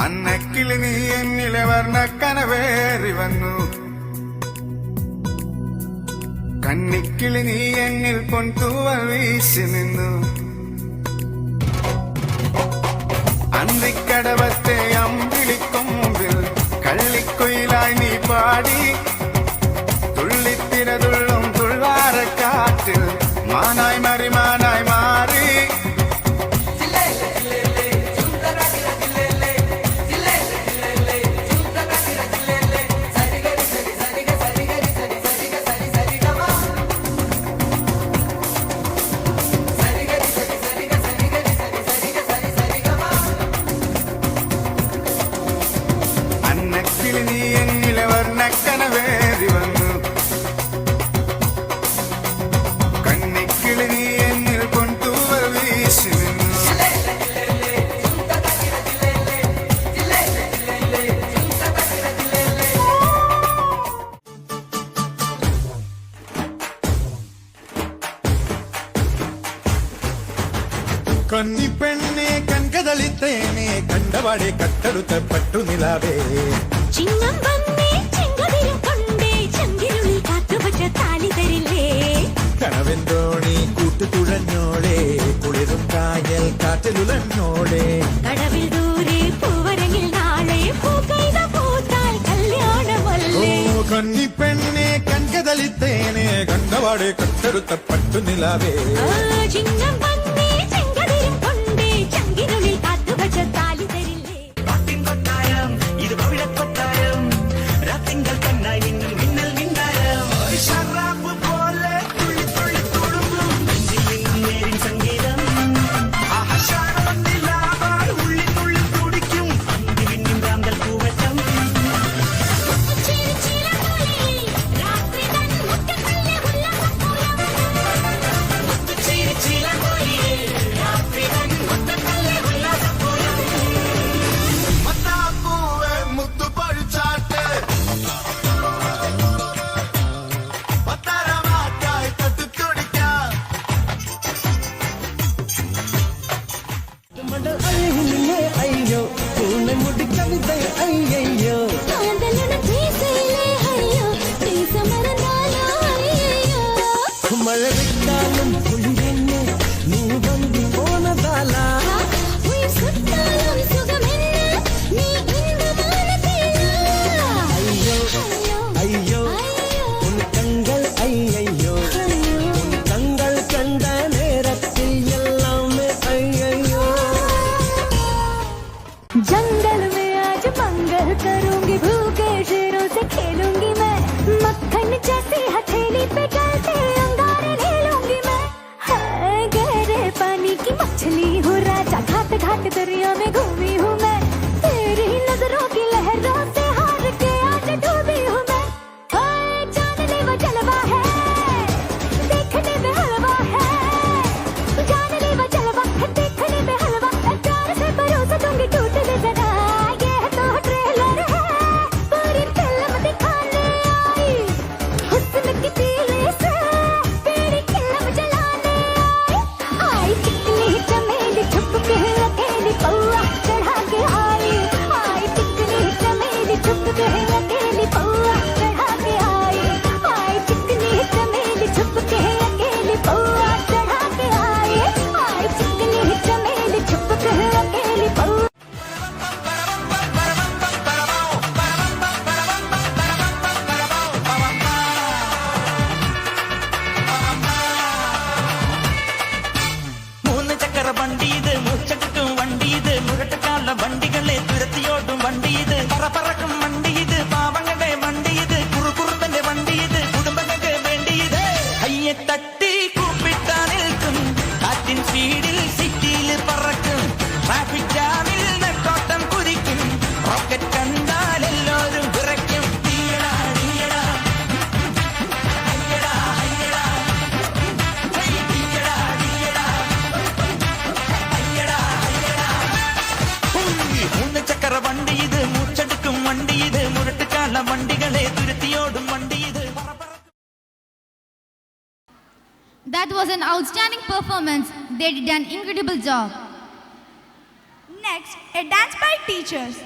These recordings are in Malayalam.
അന്നക്കിളി നീ എന്നിലെ വർണ്ണക്കനവേറി വന്നു, കന്നിക്കിളി നീ എന്നിൽ പൊൻതൂവൽ വീശി നിന്നു. അന്തിക്കടവത്തെ അമ്പിളിക്കൊമ്പിൽ കള്ളിക്കൊയിലായി നീ പാടി, തുള്ളിത്തിരതുള്ളും തുള്ളാരക്കാറ്റിൽ മാനായി മറിമാനായി മാറി. അന്നക്കിളി നീ എന്നിലെ വർണ്ണക്കനവേറി വന്നു, കന്നിക്കിളി നീ എന്നിൽ പൊൻതൂവൽ വീശി നിന്നു. കന്നിപ്പെണ്ണെ കൺകതളിത്തേനെ കണ്ടവാടെ കട്ടെടുത്ത പട്ടുനിലാവേ, ചിങ്ങം വന്നേ ചെങ്കതിരും കൊണ്ടേ ചങ്കിനുള്ളിൽ കാത്തുവച്ച താലി തരില്ലേ. കനവെന്തോണി കൂട്ടുതുഴഞ്ഞോളെ കുളിരും കായൽ കാറ്റിലുലഞ്ഞോളെ. കടവിൽ ദൂരെ പൂവരങ്ങിൽ നാളെ പൂക്കൈത പൂത്താൽ കല്യാണമല്ലേ. കന്നിപ്പെണ്ണെ കൺകതളിത്തേനെ കണ്ടവാടെ കട്ടെടുത്ത പട്ടുനിലാവേ, ചിങ്ങം വന്നേ ചെങ്കതിരും കൊണ്ടേ ചങ്കിനുള്ളിൽ കാത്തുവച്ച താലി തരില്ലേ. ഇത് പവിഴക്കൊട്ടാരം, രാത്തിങ്കൾ കണ്ണായി നിന്നും മിന്നൽ മിന്നാരം. ഷറാബ് പോലെ തുള്ളി തുള്ളി തുളുമ്പും നെഞ്ചിൽ നിന്നും നേരിൻ സംഗീതം. ആഹാരമൊന്നില്ലാവാൾ ഉള്ളിൽ തുള്ളി തുടിക്കും അന്തി പിന്നും രാന്തൽ പൂവട്ടം. മത്താപ്പൂവേ മുത്തുപൊഴിച്ചാട്ട്, പത്തരമാറ്റായി തട്ടിത്തുടിക്കാം. അയ്യോ പൂണെമുടി കവിത അയ്യോ. കാന്തലുടെ തീസയിലെ അയ്യോ തീസമറന്നാലോ അയ്യോ. മഴ വിട്ടാലും കുളിരെന്നെ നീ വന്തി പോണതാല. ഉയിർ സുത്താലും സുഖമെന്ന് നീ ഇன்பമാനത്തില്ല. അയ്യോ അയ്യോ ഉൻ കങ്കൾ അയ്യോ, ഉൻ കങ്കൾ കണ്ട നേരത്തിൽ എല്ലാമേ അയ്യോ. जंगल में आज मंगल करूंगी, भूखे शेरों से खेलूंगी मैं, मक्खन जैसी हथेली पे चलते अंगारे ले लूंगी मैं. हाय गहरे पानी की मछली हूँ राजा, घाट घाट दरिया में घूमी हूँ मैं, तेरी नजरों की लहरों से हार के आज डूबी हूँ मैं. हाय जानने वो जलवा है, देखने में हलवा है, जानने वो जलवा है, देखने में हलवा है. प्यार से परोसा दूंगी टूट दे जरा, ये तो ट्रेलर है, पूरी फिल्म दिखाने आई, हुस्न की तीली से तेरी खिलम जलाने आई. आई चिकनी चमेली छुप के अकेली पौआ चढ़ा के आई, आई चिकनी चमेली छुप के अकेली पौआ चढ़ा के आई, आई चिकनी चमेली छुप के अकेली पौआ चढ़ा के आई, आई चिकनी चमेली छुप के अकेली पौआ. മൂന്ന് ചക്കര വണ്ടി ഇത്, മുച്ചട്ടും വണ്ടി ഇത്, മുരട്ടുകാല വണ്ടികളെ തുരത്തിയോടും വണ്ടി ഇത്, പറക്കും വണ്ടി ഇത്, പാവങ്ങളുടെ വണ്ടി ഇത്, കുറുകുറുമ്പന്റെ വണ്ടി ഇത്, കുടുംബങ്ങൾക്ക് വേണ്ടി ഇത്. കയ്യെ തട്ടി കൂപ്പിട്ടാ നിൽക്കും കാറ്റിൻ സ്പീഡിൽ സിറ്റിയിൽ പറക്കും, ട്രാഫിക് ജാമിൽ നെട്ടോട്ടം കുതിക്കും, റോക്കറ്റ് കണ്ടാൽ എല്ലാവരും വിറയ്ക്കും. തീയടാ തീയടാ അയ്യടാ അയ്യടാ ഹേയ് തീയടാ തീയടാ അയ്യടാ അയ്യടാ. മൂന്ന് ചക്കര വണ്ടി ഇത്, മൂച്ചെടുക്കും വണ്ടി ഇത്, മുരട്ടുകാല വണ്ടികളെ തുരത്തിയോടും വണ്ടി ഇത്. That was an outstanding performance. They did an incredible job. Next. Next, a dance by teachers.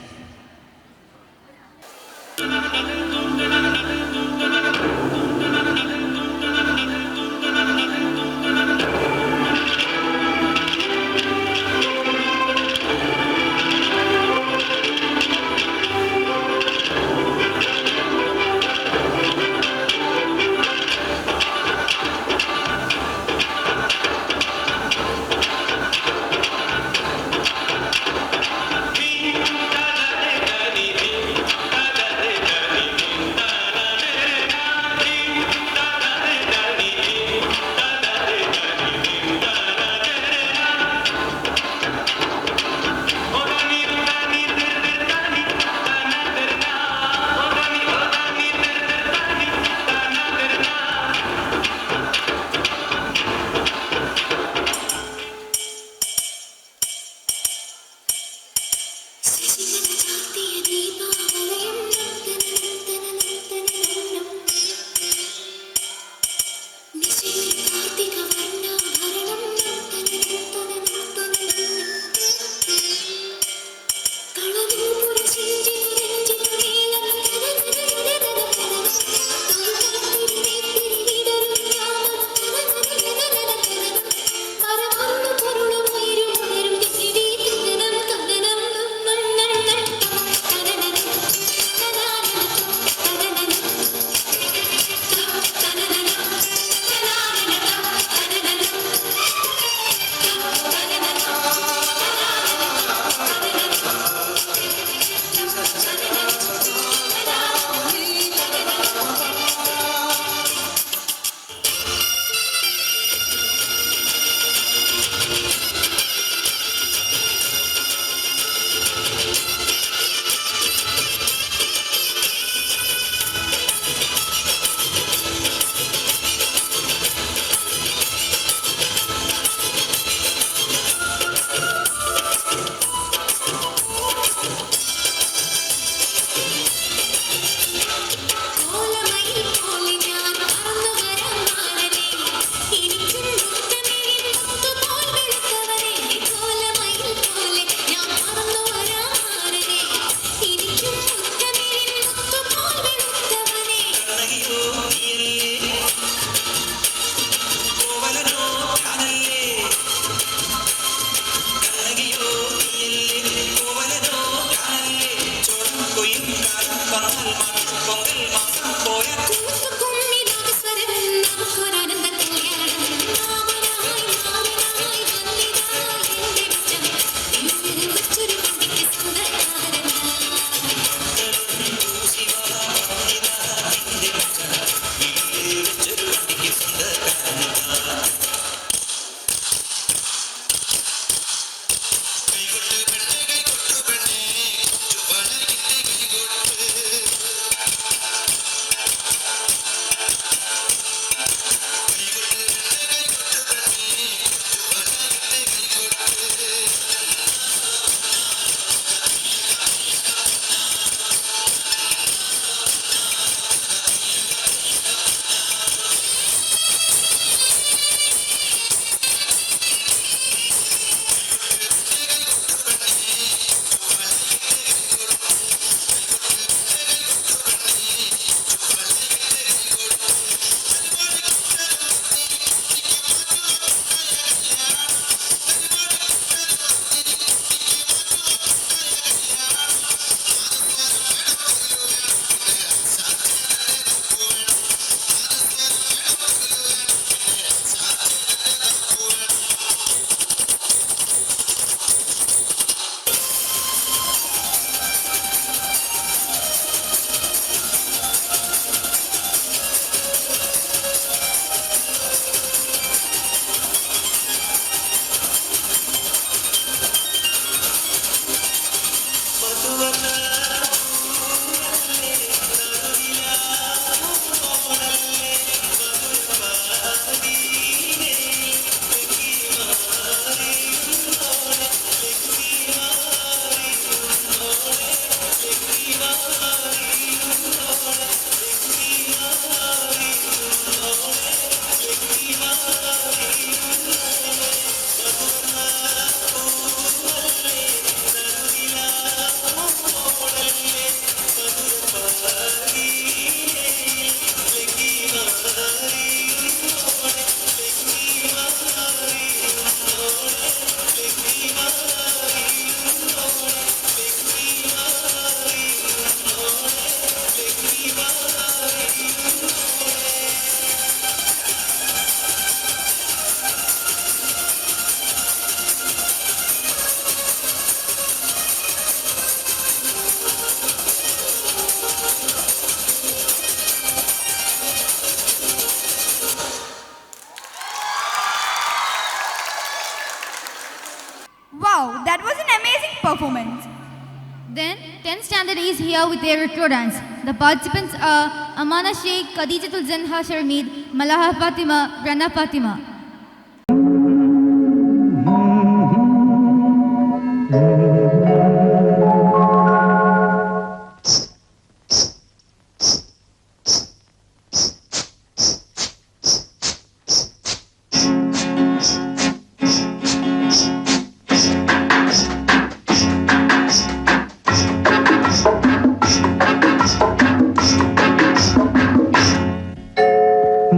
Then 10th standard is here with their retro dance. The participants are Amana Sheikh, Khadijatul Zanha Sharmeed, Malaha Fatima, Rana Fatima.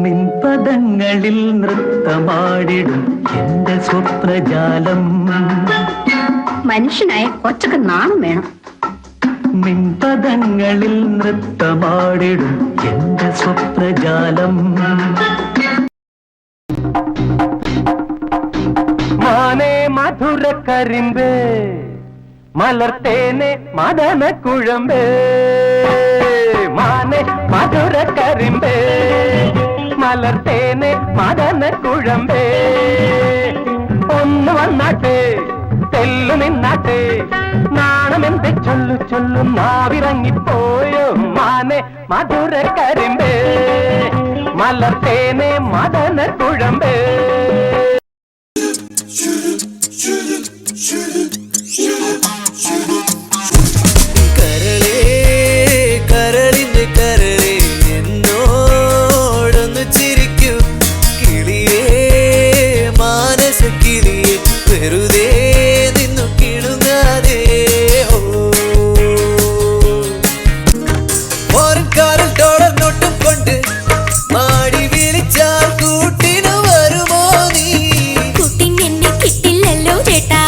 നിൻപദങ്ങളിൽ നൃത്തമാടിടും എന്റെ സ്വപ്നജാലം. മനുഷ്യനായ കൊച്ചൊക്കെ നാണം വേണം. നിൻപദങ്ങളിൽ നൃത്തമാടിടും എന്റെ സ്വപ്നജാലം. മാനേ മധുര കരിമ്പേ മലർത്തേനെ മദന കുഴമ്പേ. മാനേ മധുര കരിമ്പേ മലർത്തേനെ മദന കുഴമ്പേ. ഒന്ന് വന്നാട്ടെ തെല്ലു നിന്നാട്ടെ നാണമെന്തെ ചൊല്ലു ചൊല്ലു നാവിറങ്ങിപ്പോയോ. മാനെ മധുര കരിമ്പേ മലർത്തേനെ മദന കുഴമ്പേ. കരളേ കരളിന്റെ കരളേ എന്നോടൊന്ന് ചിരിക്കൂ. കിളിയേ മാനസ കിളിയേ വെറുതെ നിന്നു കിളുങ്ങാതെ. ഫോറിൻകാരൻ ഡോളർ നോട്ടും കൊണ്ട് മാടി വിളിച്ചാൽ കൂട്ടിനു വരുമോ നീ? കുട്ടിനെന്നെ കിട്ടില്ലല്ലോ ചേട്ടാ,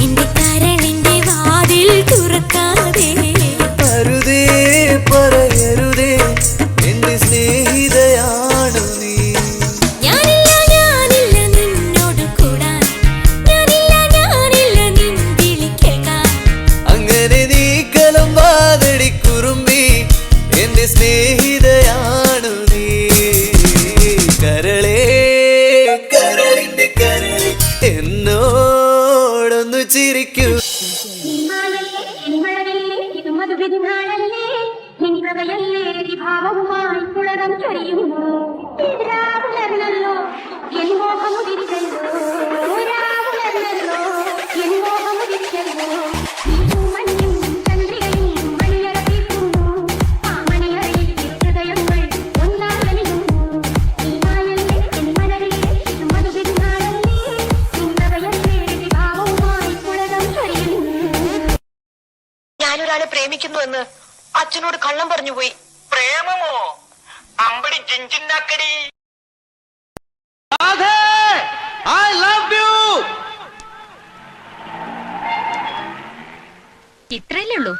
എന്റെ കരളിന്റെ വാതിൽ തുറക്കാതെ. അരുതേ പറയരുതേ എന്റെ സ്നേഹിതയാണു നീ. ഞാനില്ല നിന്നോട് കൂടാൻ, ഞാനില്ല നിൻ വിളി കേൾക്കാൻ. അങ്ങനെ നീ കലം വാതടി കുറുമ്പി എന്റെ സ്നേഹിതയാണു നീ. കരളേ കരളിന്റെ കരളി എന്നോടൊന്നു ചിരിക്കൂ. ഭാവവുമായി പുളകം ചൊരിയുന്നു. രാവുണർന്നല്ലോ എൻ മോഹമുതിരിച്ചല്ലോ, രാവുണർന്നല്ലോ എൻ മോഹമുതിരിച്ചല്ലോ. മഞ്ഞും ചന്ദ്രികയും മണിയറപ്പിക്കുന്നു, ആ മണിയറയിൽ ഹൃദയങ്ങൾ ഒന്നാകലിയുന്നു. ഈ മായല്ലേ എൻ മനരിലെ മധുവിരുന്നാളല്ലേ, നിന്നവയല്ലേ ഭാവവുമായി പുളകം ചൊരിയുന്നു. ഞാനൊരാളെ പ്രേമിക്കുന്നുവെന്ന് അച്ഛനോട് കള്ളം പറഞ്ഞുപോയി. പ്രേമമോ? അമ്പടി ജിഞ്ചിന്നാക്കടി. I love you. ഇത്രയല്ലേ ഉള്ളൂ?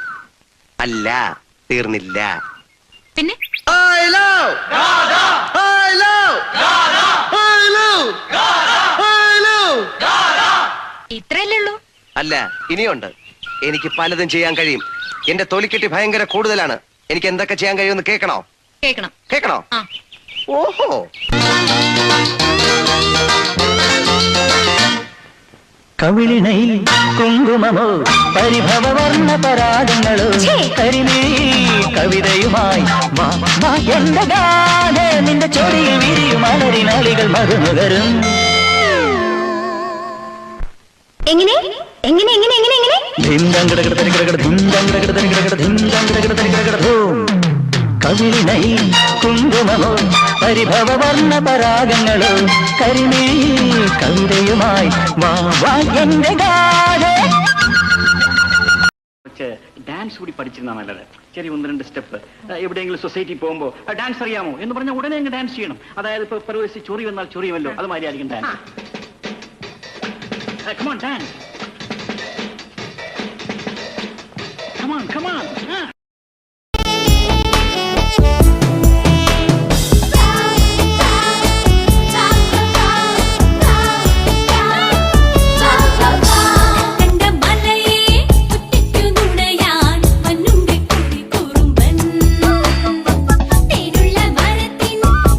അല്ല, തീർന്നില്ല. പിന്നെ I love Radha. I love Radha. I love Radha. I love Radha. ഇത്രയല്ലേ ഉള്ളൂ? അല്ല, ഇനിയുണ്ട്. എനിക്ക് പലതും ചെയ്യാൻ കഴിയും. എന്റെ തൊലിക്കെട്ടി ഭയങ്കര കൂടുതലാണ്. എനിക്ക് എന്തൊക്കെ ചെയ്യാൻ കഴിയുമെന്ന് കേൾക്കണോ? കേൾക്കണം. കേൾക്കണോ? ആ. ഓഹോ. കവിളിണയിൽ കുങ്കുമമോ പരിഭവവർണ്ണ പരാഗങ്ങളോ കരിമീ കവിതയുമായി എന്റെ ഗാന നിന്റെ ചൊടിയിൽ വിരിയും അലരിനാളികൾ മറുനുകരും. എങ്ങനെ എങ്ങനെ എങ്ങനെ എങ്ങനെ എങ്ങനെ കവിളിണയിൽ കുങ്കുമമോ പരിഭവവർണ്ണ പരാഗങ്ങളോ കരിമീ കവിതയുമായി എന്റെ ഗാന. ഡാൻസ് കൂടി പഠിച്ചിരുന്നാ നല്ലത്. ചെറിയ 1-2 സ്റ്റെപ്പ് എവിടെയെങ്കിലും സൊസൈറ്റി പോകുമ്പോൾ ഡാൻസ് അറിയാമോ എന്ന് പറഞ്ഞാൽ ഉടനെ അങ്ങ് ഡാൻസ് ചെയ്യണം. അതായത് ഇപ്പൊ പ്രവേശിച്ച് ചൊറി വന്നാൽ ചൊറിയുമല്ലോ, അത് മാതിരി ആയിരിക്കും dance. Come on, dance. Come on, come on.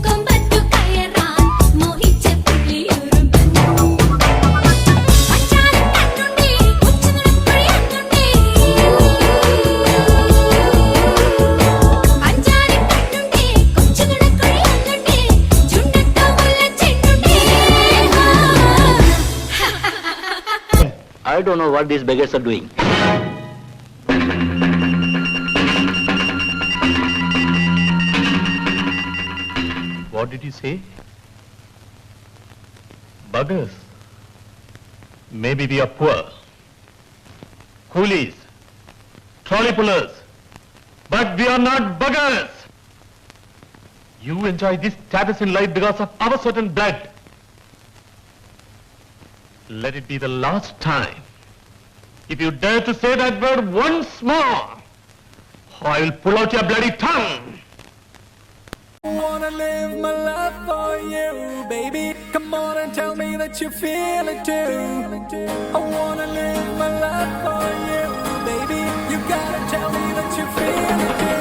കൊമ്പത്തു കയറാൻ മോഹിച്ച പുലിയുറുമ്പൻ. I don't know what these beggars are doing. What did you say? Buggers. Maybe we are poor. Coolies. Trolley pullers. But we are not buggers. You enjoy this status in life because of our sweat and blood. Let it be the last time. If you dare to say that word once more, I will pull out your bloody tongue. Wanna live my life for you, baby. Come on and tell me that you feel it too. I wanna live my life for you, baby. You gotta tell me that you feel it too.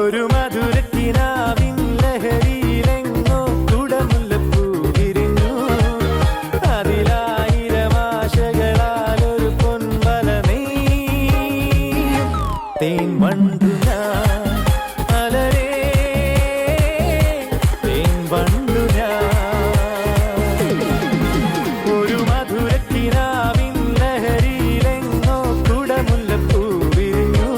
ഒരു മധുരക്കിനാവിൻ ലഹരിയിലെങ്ങോ കുടമുല്ലപ്പൂ വിരിഞ്ഞു. അതിലായിരം ആശകളാൽ ഒരു പൊൻവല നെയ്യും. തേൻ വണ്ടു ഞാൻ അലരേ, തേൻ വണ്ടു ഞാൻ. ഒരു മധുരക്കിനാവിൻ ലഹരിയിലെങ്ങോ കുടമുല്ലപ്പൂ വിരിഞ്ഞു.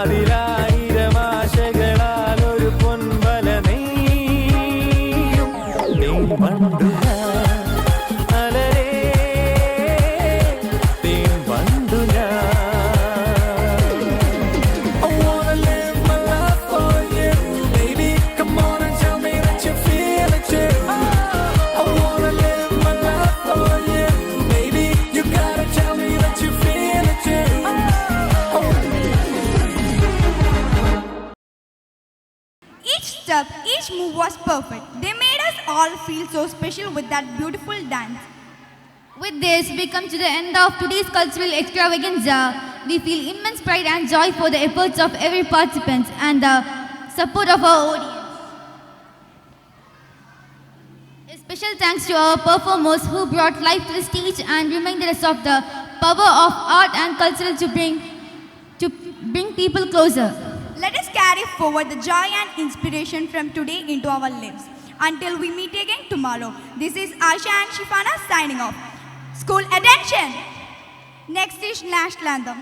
അതിലായിരം ആശകളാൽ ഒരു പൊൻവല നെയ്യും. തേൻ വണ്ടു ഞാൻ അലരേ, തേൻ വണ്ടു ഞാൻ. I wanna live my life for you, baby. Come on and tell me that you feel it too. I wanna live my life for you, baby. You gotta tell me that you feel it too. Each step, each move was perfect. They made us all feel so special with that beautiful dance. With this, we come to the end of today's cultural extravaganza. We feel immense pride and joy for the efforts of every participant and the support of our audience. A special thanks to our performers who brought life to the stage and reminded us of the power of art and culture to bring people closer. Let us carry forward the joy and inspiration from today into our lives. Until we meet again tomorrow, this is Aisha and Shifana signing off. School attention! Next is National Anthem.